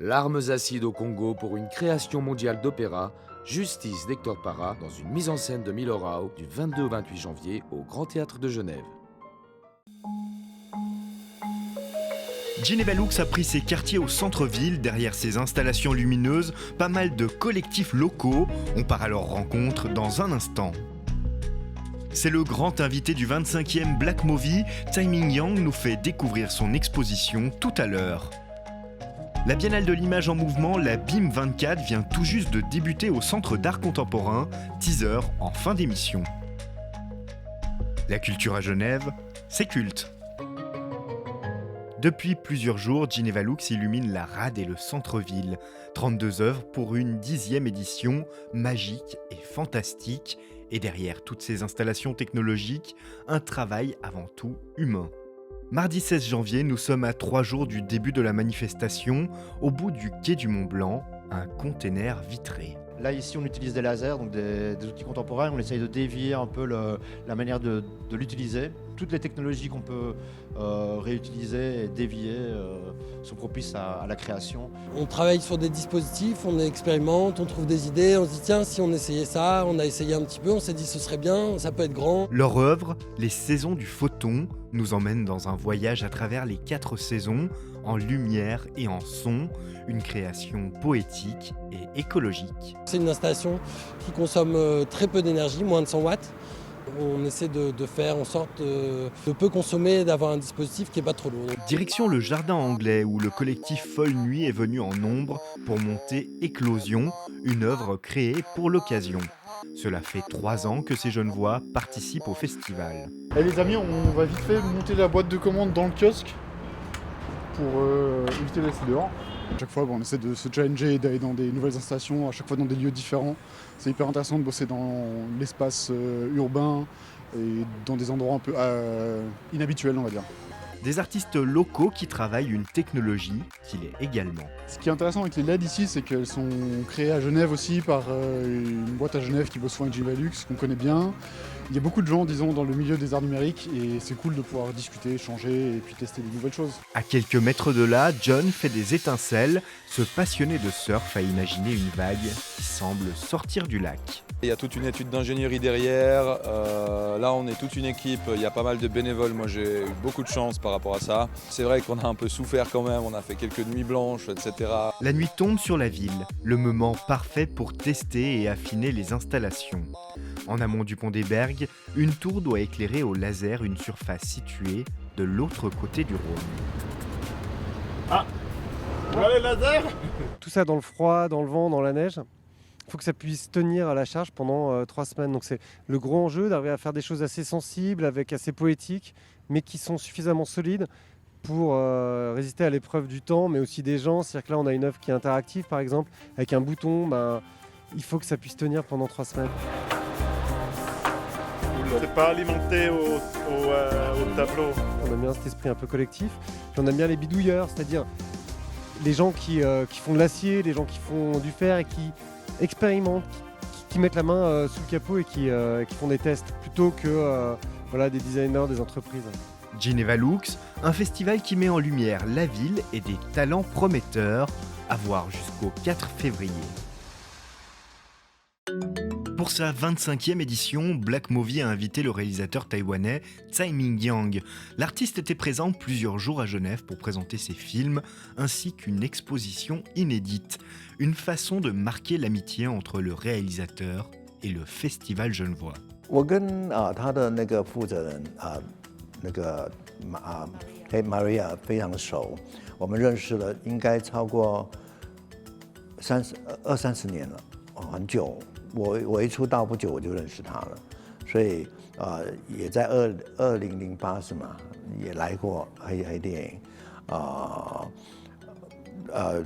Larmes acides au Congo pour une création mondiale d'opéra, Justice d'Hector Parra dans une mise en scène de Milo Rao du 22 au 28 janvier au Grand Théâtre de Genève. Geneva Lux a pris ses quartiers au centre-ville, derrière ses installations lumineuses, pas mal de collectifs locaux. On part à leur rencontre dans un instant. C'est le grand invité du 25e Black Movie, Tsai Ming-yang nous fait découvrir son exposition tout à l'heure. La Biennale de l'image en mouvement, la BIM 24, vient tout juste de débuter au Centre d'art contemporain, teaser en fin d'émission. La culture à Genève, c'est culte. Depuis plusieurs jours, Geneva Lux illumine la rade et le centre-ville. 32 œuvres pour une 10e édition, magique et fantastique. Et derrière toutes ces installations technologiques, un travail avant tout humain. Mardi 16 janvier, nous sommes à 3 jours du début de la manifestation, au bout du quai du Mont-Blanc, un container vitré. Là, ici, on utilise des lasers, donc des outils contemporains. On essaye de dévier un peu la manière de l'utiliser. Toutes les technologies qu'on peut réutiliser et dévier sont propices à la création. On travaille sur des dispositifs, on expérimente, on trouve des idées, on se dit tiens, si on essayait ça, on a essayé un petit peu, on s'est dit ce serait bien, ça peut être grand. Leur œuvre, Les Saisons du Photon, nous emmène dans un voyage à travers les 4 saisons, en lumière et en son, une création poétique et écologique. C'est une installation qui consomme très peu d'énergie, moins de 100 watts. On essaie de faire en sorte de peu consommer, d'avoir un dispositif qui n'est pas trop lourd. Direction le Jardin Anglais où le collectif Folle Nuit est venu en nombre pour monter Éclosion, une œuvre créée pour l'occasion. Cela fait 3 ans que ces Genevois participent au festival. Eh les amis, on va vite fait monter la boîte de commande dans le kiosque pour éviter de rester dehors. À chaque fois, on essaie de se challenger et d'aller dans des nouvelles installations, à chaque fois dans des lieux différents. C'est hyper intéressant de bosser dans l'espace urbain et dans des endroits un peu inhabituels, on va dire. Des artistes locaux qui travaillent une technologie qu'il est également. Ce qui est intéressant avec les LED ici, c'est qu'elles sont créées à Genève aussi par une boîte à Genève qui bosse souvent avec Geneva Lux, qu'on connaît bien. Il y a beaucoup de gens, disons, dans le milieu des arts numériques et c'est cool de pouvoir discuter, échanger et puis tester de nouvelles choses. À quelques mètres de là, John fait des étincelles. Ce passionné de surf a imaginé une vague qui semble sortir du lac. Il y a toute une étude d'ingénierie derrière. Là, on est toute une équipe. Il y a pas mal de bénévoles. Moi, j'ai eu beaucoup de chance par rapport à ça. C'est vrai qu'on a un peu souffert quand même. On a fait quelques nuits blanches, etc. La nuit tombe sur la ville, le moment parfait pour tester et affiner les installations. En amont du pont des Bergues, une tour doit éclairer au laser une surface située de l'autre côté du Rhône. Ah, voilà les lasers. Tout ça dans le froid, dans le vent, dans la neige. Il faut que ça puisse tenir à la charge pendant 3 semaines. Donc c'est le gros enjeu d'arriver à faire des choses assez sensibles, assez poétiques, mais qui sont suffisamment solides pour résister à l'épreuve du temps, mais aussi des gens. C'est-à-dire que là, on a une œuvre qui est interactive, par exemple, avec un bouton. Il faut que ça puisse tenir pendant 3 semaines. C'est pas alimenté au tableau. On aime bien cet esprit un peu collectif. Puis on aime bien les bidouilleurs, c'est-à-dire les gens qui font de l'acier, les gens qui font du fer et qui expérimentent, qui mettent la main sous le capot et qui font des tests plutôt que des designers, des entreprises. Geneva Lux, un festival qui met en lumière la ville et des talents prometteurs, à voir jusqu'au 4 février. Pour sa 25e édition, Black Movie a invité le réalisateur taïwanais Tsai Ming-yang. L'artiste était présent plusieurs jours à Genève pour présenter ses films, ainsi qu'une exposition inédite. Une façon de marquer l'amitié entre le réalisateur et le festival genevois. 我跟他的那个负责人Maria 非常熟，我们认识了应该超过20-30年了，很久。我一出道不久我就认识他了，所以也在2008是吗？也来过黑电影，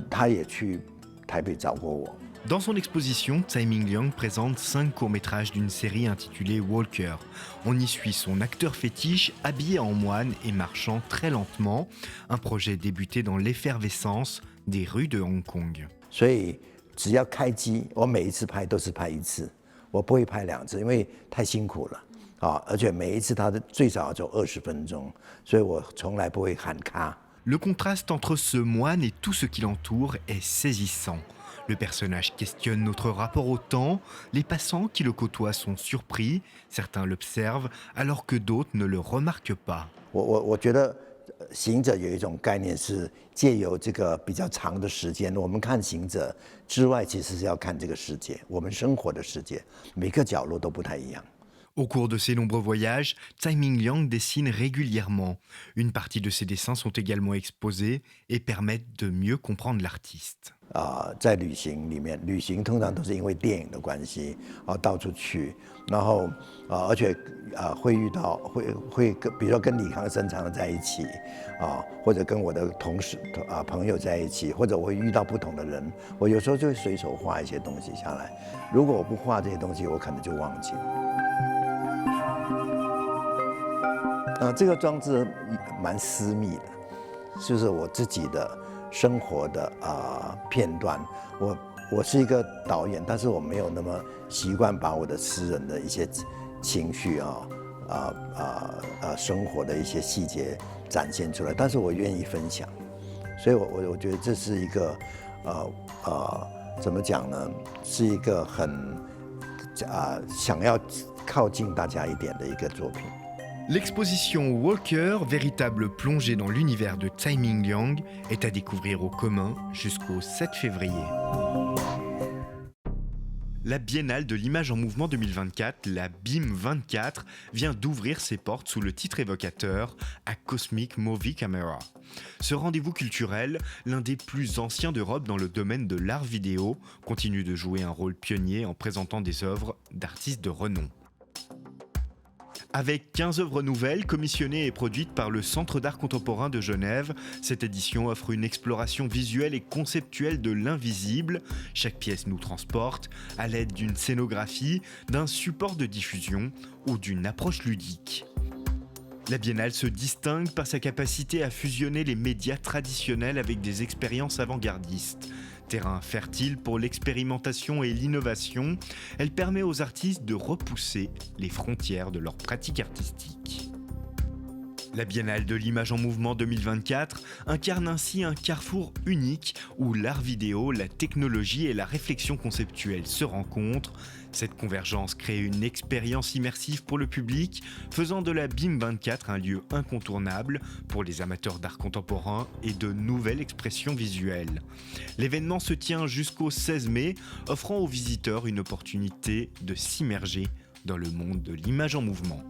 他也去台北找过我。 Dans son exposition, Tsai Ming-yang présente 5 courts-métrages d'une série intitulée Walker. On y suit son acteur fétiche habillé en moine et marchant très lentement, un projet débuté dans l'effervescence des rues de Hong Kong. 所以只要开机，我每一次拍都是拍1次，我不会拍2次，因为太辛苦了而且每一次它的最少就20分钟，所以我从来不会喊卡。Le contraste entre ce moine et tout ce qui l'entoure est saisissant. Le personnage questionne notre rapport au temps, les passants qui le côtoient sont surpris, certains l'observent alors que d'autres ne le remarquent pas. 我觉得行者有一种概念是借由这个比较长的时间，我们看行者之外，其实是要看这个世界，我们生活的世界，每个角落都不太一样。 Au cours de ses nombreux voyages, Tsai Ming-liang dessine régulièrement. Une partie de ses dessins sont également exposés et permettent de mieux comprendre l'artiste. 在旅行里面，旅行通常都是因为电影的关系，到处去，然后而且会遇到会跟比如说跟李康生常常在一起，或者跟我的同事朋友在一起，或者我会遇到不同的人，我有时候就会随手画一些东西下来。如果我不画这些东西，我可能就忘记了。 这个装置蛮私密的，就是我自己的生活的片段。我是一个导演，但是我没有那么习惯把我的私人的一些情绪生活的一些细节展现出来，但是我愿意分享，所以我觉得这是一个怎么讲呢？是一个很想要靠近大家一点的一个作品。 L'exposition Walker, véritable plongée dans l'univers de Tsai Ming-liang, est à découvrir au commun jusqu'au 7 février. La Biennale de l'image en mouvement 2024, la BIM 24, vient d'ouvrir ses portes sous le titre évocateur A Cosmic Movie Camera. Ce rendez-vous culturel, l'un des plus anciens d'Europe dans le domaine de l'art vidéo, continue de jouer un rôle pionnier en présentant des œuvres d'artistes de renom. Avec 15 œuvres nouvelles commissionnées et produites par le Centre d'art contemporain de Genève, cette édition offre une exploration visuelle et conceptuelle de l'invisible. Chaque pièce nous transporte à l'aide d'une scénographie, d'un support de diffusion ou d'une approche ludique. La Biennale se distingue par sa capacité à fusionner les médias traditionnels avec des expériences avant-gardistes. Terrain fertile pour l'expérimentation et l'innovation, elle permet aux artistes de repousser les frontières de leur pratique artistique. La Biennale de l'image en mouvement 2024 incarne ainsi un carrefour unique où l'art vidéo, la technologie et la réflexion conceptuelle se rencontrent. Cette convergence crée une expérience immersive pour le public, faisant de la BIM 24 un lieu incontournable pour les amateurs d'art contemporain et de nouvelles expressions visuelles. L'événement se tient jusqu'au 16 mai, offrant aux visiteurs une opportunité de s'immerger dans le monde de l'image en mouvement.